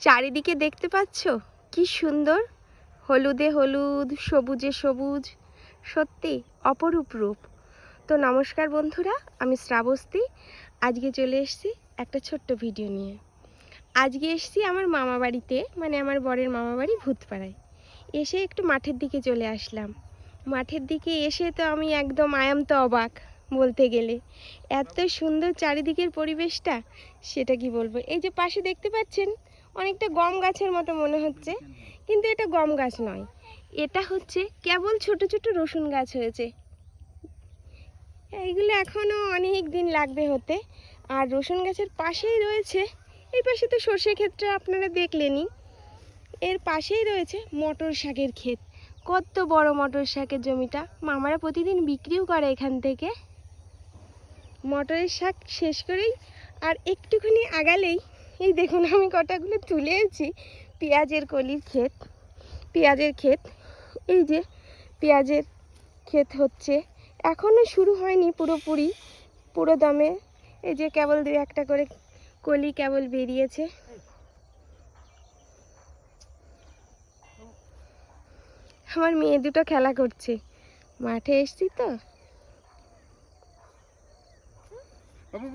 চারিদিকে দেখতে পাচ্ছ কি সুন্দর, হলুদে হলুদ, সবুজে সবুজ, সত্যি অপরূপ রূপ। তো নমস্কার বন্ধুরা, আমি শ্রাবস্তী। আজকে চলে এসেছি একটা ছোট্ট ভিডিও নিয়ে। আজকে এসেছি আমার মামা বাড়িতে, মানে আমার বরের মামা বাড়ি ভূতপাড়ায়। এসে একটু মাঠের দিকে চলে আসলাম। মাঠের দিকে এসে তো আমি একদম তো অবাক বলতে গেলে। এত সুন্দর চারিদিকের পরিবেশটা, সেটা কি বলবো। এই যে পাশে দেখতে পাচ্ছেন অনেকটা গম গাছের মতো মনে হচ্ছে, কিন্তু এটা গম গাছ নয়, এটা হচ্ছে কেবল ছোট ছোট রসুন গাছ হয়েছে। এইগুলো এখনও অনেক দিন লাগবে হতে। আর রসুন গাছের পাশেই রয়েছে, এই পাশে তো সর্ষে ক্ষেতটা আপনারা দেখলেনই, এর পাশেই রয়েছে মটর শাকের ক্ষেত। কত বড় মটর শাকের জমিটা, মামারা প্রতিদিন বিক্রিও করে এখান থেকে। মটরের শাক শেষ করেই আর একটুখানি আগালেই এই দেখুন আমি কটাগুলো তুলেছি, পেঁয়াজের কলির ক্ষেত, পেঁয়াজের ক্ষেত। এই যে পেঁয়াজের ক্ষেত হচ্ছে, এখনও শুরু হয়নি পুরোপুরি, পুরো দমে। এই যে কেবল দুই একটা করে কলি কেবল বেরিয়েছে। আমার মেয়ে দুটো খেলা করছে, মাঠে এসছি তো